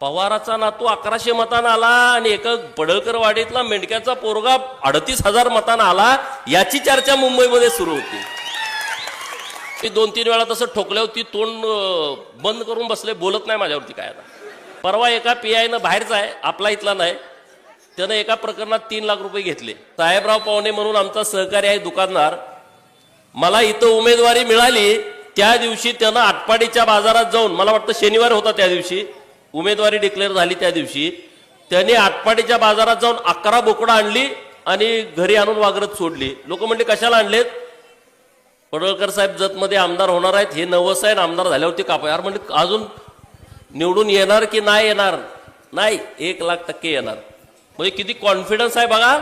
पवाराचा नातू 1100 मतांना आला आणि एका पडळकर वाडीतला मेंढक्याचा पोरगा 38,000 मतांना आला, याची चर्चा मुंबईमध्ये सुरू होती. ती 2-3 वेळा तसं ठोकल्यावर ती तोंड बंद करून बसले, बोलत नाही माझ्यावरती काय. आता परवा एका PI बाहेरचा आहे, आपला इथला नाही, त्यानं एका प्रकरणात 3 लाख रुपये घेतले. साहेबराव पावणे म्हणून आमचा सहकारी आहे दुकानदार, मला इथं उमेदवारी मिळाली त्या दिवशी त्यानं आटपाडीच्या बाजारात जाऊन, मला वाटतं शनिवार होता त्या दिवशी, उमेदवारी डिक्लेअर झाली त्या दिवशी, त्यांनी आटपाडीच्या बाजारात जाऊन 11 बोकडं आणली आणि घरी आणून वागरत सोडली. लोक म्हणले कशाला आणलेत? पडळकर साहेब जतमध्ये आमदार होणार आहेत, हे नवस आहे, आमदार झाल्यावरती कापा. यार म्हणजे अजून निवडून येणार की नाही येणार? नाही, 1,00,000% येणार. म्हणजे किती कॉन्फिडन्स आहे बघा.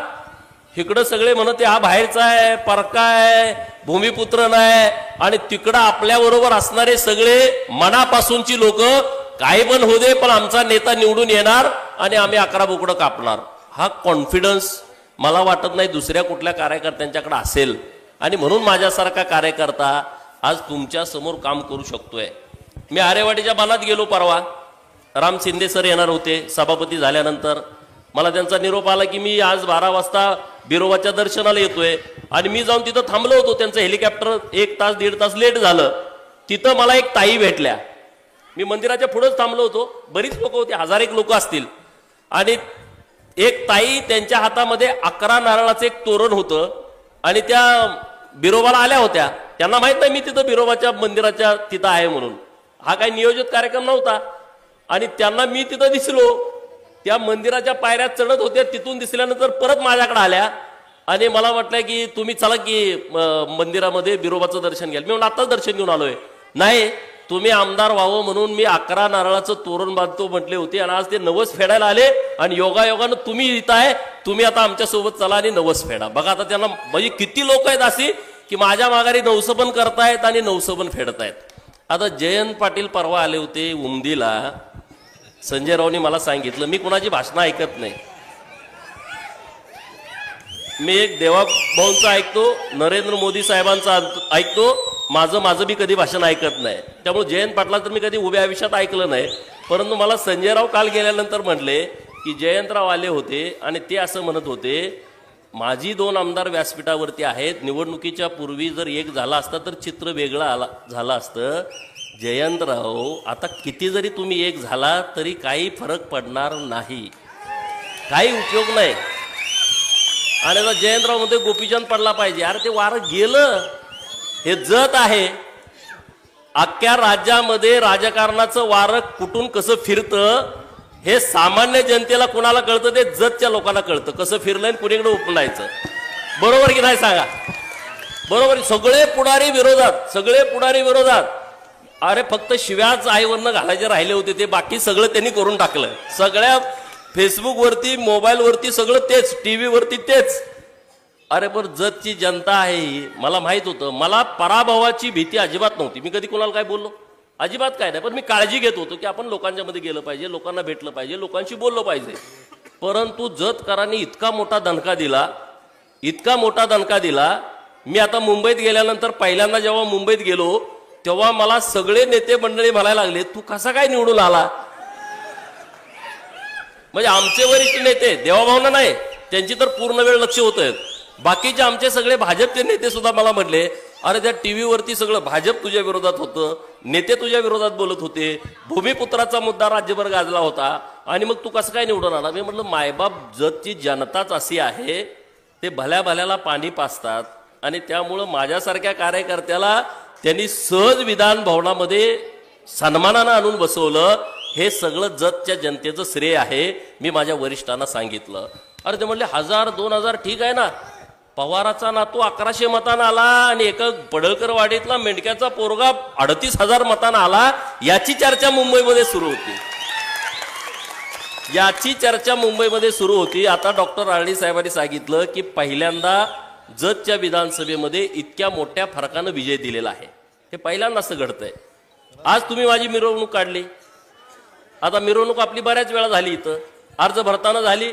इकडं सगळे म्हणते हा बाहेरचा आहे, परका आहे, भूमिपुत्र नाही, आणि तिकडं आपल्याबरोबर असणारे सगळे मनापासूनची लोक काही पण होऊ दे पण आमचा नेता निवडून येणार आणि आम्ही 11 बोकडं कापणार. हा कॉन्फिडन्स मला वाटत नाही दुसऱ्या कुठल्या कार्यकर्त्यांच्याकडे असेल. आणि म्हणून माझ्यासारखा कार्यकर्ता आज तुमच्या समोर काम करू शकतोय. मी आरेवाडीच्या बाणात गेलो परवा, राम शिंदे सर येणार होते सभापती झाल्यानंतर. मला त्यांचा निरोप आला की मी आज 12 वाजता बिरोबाच्या दर्शनाला येतोय, आणि मी जाऊन तिथं थांबलो होतो. त्यांचं हेलिकॉप्टर 1 तास 1.5 तास लेट झालं. तिथं मला एक ताई भेटल्या. मी मंदिराच्या पुढेच थांबलो होतो, बरीच लोक होती, 1000 लोक असतील, आणि एक ताई त्यांच्या हातामध्ये 11 नारळाचं एक तोरण होतं, आणि त्या बिरोबाला आल्या होत्या. त्यांना माहित नाही मी तिथं बिरोबाच्या मंदिराच्या तिथं आहे म्हणून, हा काही नियोजित कार्यक्रम नव्हता. आणि त्यांना मी तिथं दिसलो, त्या मंदिराच्या पायऱ्यात चढत होत्या, तिथून दिसल्यानंतर परत माझ्याकडे आल्या आणि मला म्हटलं की तुम्ही चला की मंदिरामध्ये बिरोबाचं दर्शन घ्याल. मी म्हणलं आताच दर्शन घेऊन आलोय. नाही, तुम्ही आमदार व्हावं म्हणून मी 11 नारळाचं तोरण बांधतो म्हटले होते, आणि आज ते नवस फेडायला आले, आणि योगायोगानं तुम्ही इथं आहे, तुम्ही आता आमच्या सोबत चला आणि नवस फेडा. बघा आता त्यांना म्हणजे किती लोक आहेत अशी की माझ्या माघारी नवसं पण करतायत आणि नवसं पण फेडतायत. आता जयंत पाटील परवा आले होते उमदीला. संजय रावनी मला सांगितलं, मी कुणाची भाषणं ऐकत नाही, मी एक देवाभाऊंचं ऐकतो, नरेंद्र मोदी साहेबांचा ऐकतो, माझं बी कधी भाषण ऐकत नाही. त्यामुळे जयंत पाटला तर मी कधी उभ्या आयुष्यात ऐकलं नाही. परंतु मला संजयराव काल गेल्यानंतर म्हटले की जयंतराव आले होते आणि ते असं म्हणत होते, माझी 2 आमदार व्यासपीठावरती आहेत, निवडणुकीच्या पूर्वी जर एक झाला असता तर चित्र वेगळं झालं असतं. जयंतराव, आता किती जरी तुम्ही एक झाला तरी काही फरक पडणार नाही, काही उपयोग नाही. आणि आता जयंतराव मध्ये गोपीचंद पडला पाहिजे. अरे ते वारं गेलं, हे जत आहे. अख्ख्या राज्यामध्ये राजकारणाचं वारं कुठून कसं फिरतं हे सामान्य जनतेला कुणाला कळतं? ते जतच्या लोकांना कळतं कसं फिरलंय कुणीकडे उपलायचं. बरोबर की नाही सांगा? बरोबर. सगळे पुढारी विरोधात, सगळे पुढारी विरोधात. अरे फक्त शिव्याच आईवरनं घालायचे राहिले होते, ते बाकी सगळं त्यांनी करून टाकलं. सगळ्या फेसबुकवरती, मोबाईलवरती सगळं तेच, टीव्हीवरती तेच. अरे पण जतची जनता आहे ही, मला माहित होतं. मला पराभवाची भीती अजिबात नव्हती. मी कधी कोणाला काय बोललो? अजिबात काय नाही. पण मी काळजी घेत होतो की आपण लोकांच्या मध्ये गेलं पाहिजे, लोकांना भेटलं पाहिजे, लोकांशी बोललो पाहिजे. परंतु जतकरांनी इतका मोठा दणका दिला, इतका मोठा दणका दिला. मी आता मुंबईत गेल्यानंतर पहिल्यांदा जेव्हा मुंबईत गेलो तेव्हा मला सगळे नेते मंडळी म्हणायला लागले, तू कसा काय निवडून आला? म्हणजे आमचे वरिष्ठ नेते, देवाभावना नाही, त्यांची तर पूर्ण वेळ लक्ष होतं. बाकीचे आमचे सगळे भाजपचे नेते सुद्धा मला म्हटले, अरे त्या टीव्हीवरती सगळं भाजप तुझ्या विरोधात होतं, नेते तुझ्या विरोधात बोलत होते, भूमिपुत्राचा मुद्दा राज्यभर गाजला होता, आणि मग तू कसं काय निवडून आला? मी म्हटलं मायबाप, जतची जनताच अशी आहे, ते भल्या भल्याला पाणी पाजतात. आणि त्यामुळं माझ्यासारख्या कार्यकर्त्याला त्यांनी सहज विधान भवनामध्ये सन्मानानं आणून बसवलं. हे सगळं जतच्या जनतेचं श्रेय आहे. मी माझ्या वरिष्ठांना सांगितलं. अरे ते म्हणले 1000-2000 ठीक आहे ना, पवाराचा नातू 1100 मतांना आला आणि एका पडळकर वाडीतला मेंढक्याचा पोरगा 38,000 मतांना आला, याची चर्चा मुंबईमध्ये सुरू होती. याची चर्चा मुंबईमध्ये सुरू होती. आता डॉक्टर राळी साहेबांनी सांगितलं की पहिल्यांदा जतच्या विधानसभेमध्ये इतक्या मोठ्या फरकानं विजय दिलेला आहे. हे पहिल्यांदा असं घडतंय. आज तुम्ही माझी मिरवणूक काढली. आता मिरवणूक आपली बऱ्याच वेळा झाली, इथं अर्ज भरताना झाली,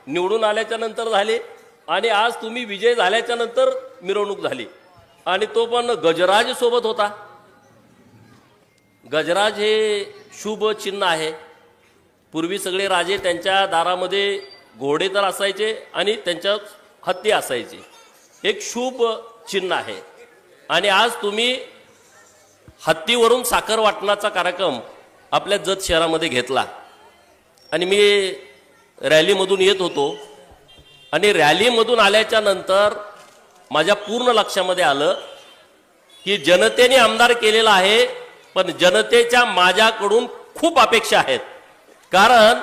निवडून आल्याच्या नंतर झाली, आणि आज तुम्ही विजय झाल्याच्या नंतर मिरवणूक झाली. आणि तो पण गजराज सोबत होता. गजराज हे शुभ चिन्ह आहे. पूर्वी सगळे राजे त्यांच्या दारामध्ये घोडे तर असायचे आणि त्यांच्या हत्ती असायची, एक शुभ चिन्ह आहे. आणि आज तुम्ही हत्तीवरून साखर वाटण्याचा कार्यक्रम आपल्या जत शहरामध्ये घेतला. आणि मी रॅलीमधून येत होतो आणि रॅलीमधून आल्याच्या नंतर माझ्या पूर्ण लक्षामध्ये आलं की जनतेने आमदार केलेला आहे, पण जनतेच्या माझ्याकडून खूप अपेक्षा आहेत. कारण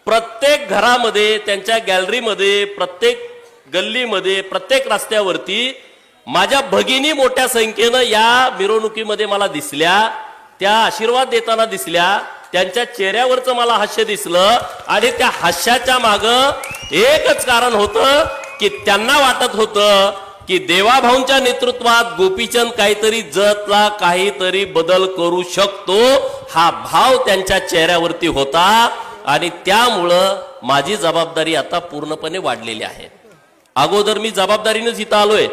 प्रत्येक घरामध्ये, त्यांच्या गॅलरीमध्ये, प्रत्येक गल्लीमध्ये, प्रत्येक रस्त्यावरती माझ्या भगिनी मोठ्या संख्येनं या मिरवणुकीमध्ये मला दिसल्या, त्या आशीर्वाद देताना दिसल्या, त्यांच्या चेहऱ्यावरचं मला हास्य दिसलं. आणि त्या हास्याच्या मागं एकच कारण होतं की त्यांना वाटत होतं की देवाभाऊंच्या नेतृत्वात गोपीचंद काहीतरी जतला काहीतरी बदल करू शकतो, हा भाव त्यांच्या चेहऱ्यावरती होता. आणि त्यामुळं माझी जबाबदारी आता पूर्णपणे वाढलेली आहे. अगोदर मी जबाबदारीनेच इथं आलोय.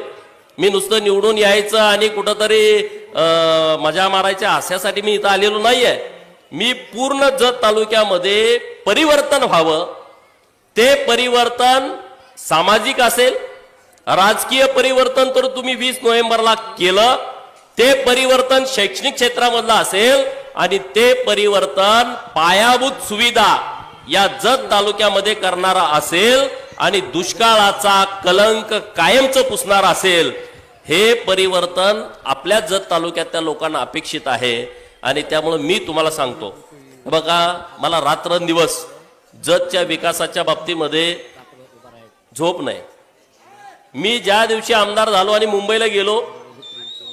मी नुसतं निवडून यायचं आणि कुठंतरी मजा मारायच्या आशयासाठी मी इथं आलेलो नाहीये. मी पूर्ण जत तालुक्यामध्ये परिवर्तन व्हावं. ते परिवर्तन सामाजिक असेल, राजकीय परिवर्तन तर तुम्ही 20 नोव्हेंबरला केलं. ते परिवर्तन शैक्षणिक क्षेत्रामधलं असेल आणि ते परिवर्तन पायाभूत सुविधा या जत तालुक्यामध्ये करणारा असेल आणि दुष्काळाचा कलंक कायमचं पुसणार असेल. हे परिवर्तन आपल्या जत तालुक्यातल्या लोकांना अपेक्षित आहे. आणि त्यामुळे मी तुम्हाला सांगतो, बघा, मला रात्रंदिवस जतच्या विकासाच्या बाबतीमध्ये झोप नाही. मी ज्या दिवशी आमदार झालो आणि मुंबईला गेलो,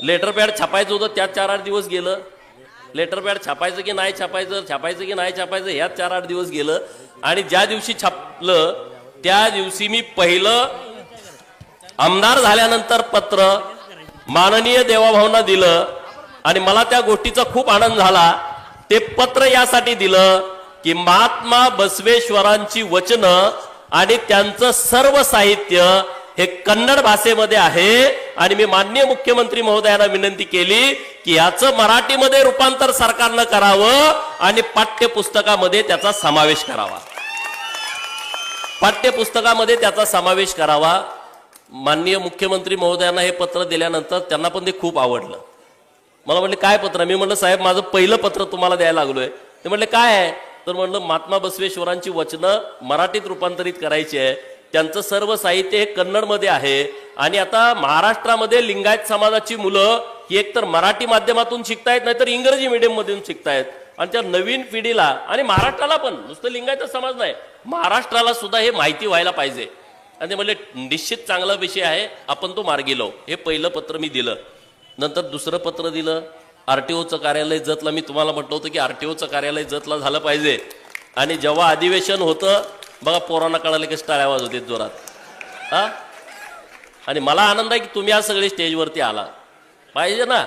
लेटर पॅड छापायचं होतं, त्यात 4-8 दिवस गेलं. लेटर पॅड छापायचं की नाही छापायचं, छापायचं की नाही छापायचं, ह्यात 4-8 दिवस गेलं. आणि ज्या दिवशी छापलं त्या दिवशी मी पहिलं आमदार झाल्यानंतर पत्र माननीय देवाभाऊंना दिलं. आणि मला त्या गोष्टीचा खूप आनंद झाला. ते पत्र यासाठी दिलं की महात्मा बसवेश्वरांची वचनं आणि त्यांचं सर्व साहित्य हे कन्नड भाषेमध्ये आहे. आणि मी माननीय मुख्यमंत्री महोदयांना विनंती केली की याचं मराठीमध्ये रूपांतर सरकारनं करावं आणि पाठ्यपुस्तकामध्ये त्याचा समावेश करावा. पाठ्यपुस्तकामध्ये त्याचा समावेश करावा. माननीय मुख्यमंत्री महोदयांना हे पत्र दिल्यानंतर त्यांना पण ते खूप आवडलं. मला म्हणले, काय पत्र? मी म्हणलं, साहेब, माझं पहिलं पत्र तुम्हाला द्यायला लागलोय. ते म्हणले, काय आहे? तर म्हणलं, महात्मा बसवेश्वरांची वचनं मराठीत रूपांतरित करायची आहे. त्यांचं सर्व साहित्य हे कन्नडमध्ये आहे. आणि आता महाराष्ट्रामध्ये लिंगायत समाजाची मुलं ही एकतर मराठी माध्यमातून शिकतायत, नाहीतर इंग्रजी मीडियम मधून शिकतायत. आणि त्या नवीन पिढीला आणि महाराष्ट्राला पण, नुसतं लिंगायत समाज नाही, महाराष्ट्राला सुद्धा हे माहिती व्हायला पाहिजे. आणि ते म्हणले, निश्चित चांगला विषय आहे, आपण तो मार्गी लावू. हे पहिलं पत्र मी दिलं. नंतर दुसरं पत्र दिलं आरटीओचं कार्यालय जतला. मी तुम्हाला म्हटलं होतं की आरटीओचं कार्यालय जतला झालं पाहिजे. आणि जेव्हा अधिवेशन होतं, बघा, पोरांना कळाले की टाळ्या आवाज होते जोरात. हा, आणि मला आनंद आहे की तुम्ही आज सगळे स्टेजवरती आला पाहिजे ना.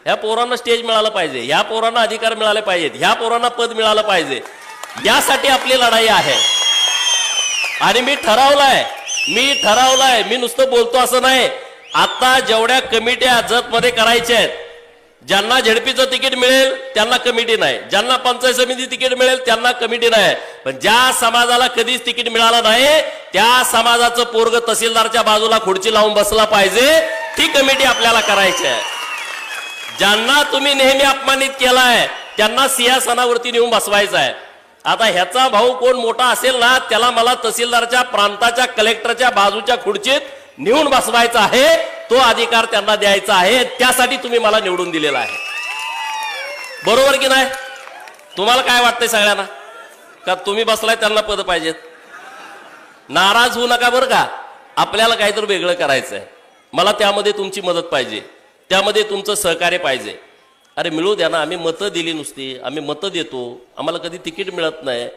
ह्या पोरांना स्टेज मिळालं पाहिजे, ह्या पोरांना अधिकार मिळाले पाहिजेत, ह्या पोरांना पद मिळालं पाहिजे. यासाठी आपली लढाई आहे. आणि मी ठरवलंय, मी नुसतं बोलतो असं नाही. आता जेवढ्या कमिट्या जत मध्ये करायच्या आहेत, ज्यांना झेडपीचं तिकीट मिळेल त्यांना कमिटी नाही, ज्यांना पंचायत समिती तिकीट मिळेल त्यांना कमिटी नाही. पण ज्या समाजाला कधीच तिकीट मिळालं नाही त्या समाजाचं पोरग तहसीलदारच्या बाजूला खुर्ची लावून बसला पाहिजे, ती कमिटी आपल्याला करायची आहे. ज्यांना तुम्ही नेहमी अपमानित केलाय त्यांना सिंहासनावरती नेऊन बसवायचं आहे. आता ह्याचा भाऊ कोण मोठा असेल ना, त्याला मला तहसीलदारच्या, प्रांताच्या, कलेक्टरच्या बाजूच्या खुर्चीत नेऊन बसवायचा आहे. तो अधिकार त्यांना द्यायचा आहे. त्यासाठी तुम्ही मला निवडून दिलेला आहे. बरोबर की नाही? तुम्हाला काय वाटतंय सगळ्यांना? का तुम्ही बसलाय त्यांना पद पाहिजेत? नाराज होऊ नका बरं का. आपल्याला काहीतरी वेगळं करायचंय. मला त्यामध्ये तुमची मदत पाहिजे, त्यामध्ये तुमचं सहकार्य पाहिजे. अरे मिळू द्या ना. आम्ही मतं दिली नुसती, आम्ही मतं देतो, आम्हाला कधी तिकीट मिळत नाही.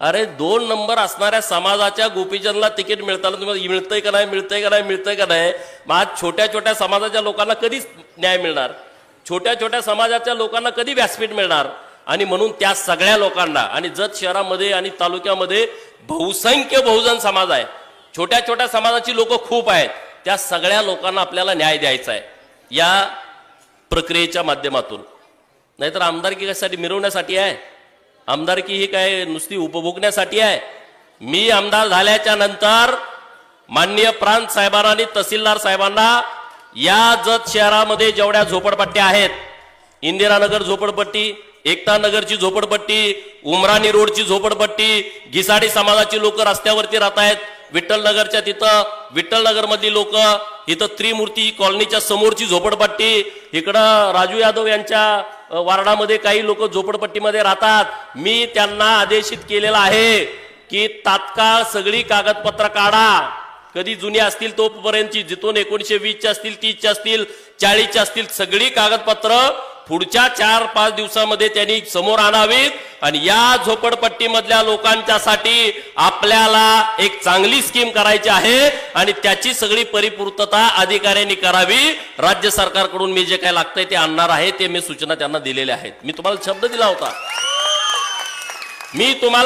अरे 2 नंबर असणाऱ्या समाजाच्या गोपीचंदला तिकीट मिळताना तुम्हाला मिळतंय का नाही, मिळतंय का नाही, मिळतंय का नाही? मग छोट्या छोट्या समाजाच्या लोकांना कधीच न्याय मिळणार? छोट्या छोट्या समाजाच्या लोकांना कधी व्यासपीठ मिळणार? आणि म्हणून त्या सगळ्या लोकांना, आणि जत शहरामध्ये आणि तालुक्यामध्ये बहुसंख्य बहुजन समाज आहे, छोट्या छोट्या समाजाची लोक खूप आहेत, त्या सगळ्या लोकांना आपल्याला न्याय द्यायचा आहे या प्रक्रियेच्या माध्यमातून. नाहीतर आमदारकी कशासाठी? मिरवण्यासाठी आहे. आमदारकी ही काय नुसती उपभोगण्यासाठी आहे. मी आमदार झाल्याच्या नंतर माननीय प्रांत साहेबांना आणि तहसीलदार साहेबांना या जत शहरामध्ये जेवढ्या झोपडपट्ट्या आहेत, इंदिरानगर झोपडपट्टी, एकता नगरची झोपडपट्टी, उमराणी रोडची झोपडपट्टी, घिसाडी समाजाची लोक रस्त्यावरती राहत आहेत, विठ्ठल नगरच्या तिथं विठ्ठल नगर मधली लोक, इथं त्रिमूर्ती कॉलनीच्या समोरची झोपडपट्टी, इकडं राजू यादव यांच्या वार्डामध्ये काही लोक झोपडपट्टीमध्ये राहतात. मी त्यांना आदेशित केलेला आहे की तात्काळ सगळी कागदपत्र काढा, कधी जुनी असतील तोपर्यंतची, जिथून 1920 असतील, 30 असतील, 40 असतील, सगळी कागदपत्र पुढच्या 4-5 दिवसामध्ये त्यांनी समोर आणावीत आणि या झोपडपट्टीमधल्या लोकांच्यासाठी आपल्याला एक चांगली स्कीम करायची आहे आणि त्याची सगळी परिपूर्तता अधिकाऱ्यांनी करावी. राज्य सरकारकडून मी जे काय लागतंय ते आणणार आहे, ते मी सूचना त्यांना दिलेल्या आहेत. मी तुम्हाला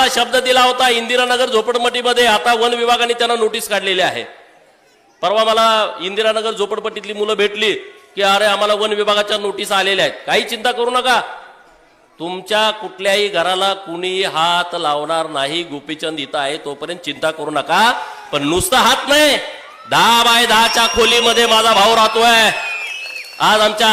शब्द दिला होता इंदिरानगर झोपडपट्टीमध्ये आता वन विभागाने त्यांना नोटीस काढलेली आहे. परवा मला इंदिरानगर झोपडपट्टीतली मुलं भेटली की अरे आम्हाला वन विभागाच्या नोटीस आलेल्या आहेत. काही चिंता करू नका, तुमच्या कुठल्याही घराला कुणी हात लावणार नाही. गोपीचंद इथं आहे तोपर्यंत चिंता करू नका. पण नुसता हात नाही, 10 बाय 10च्या खोलीमध्ये माझा भाऊ राहतोय. आज आमच्या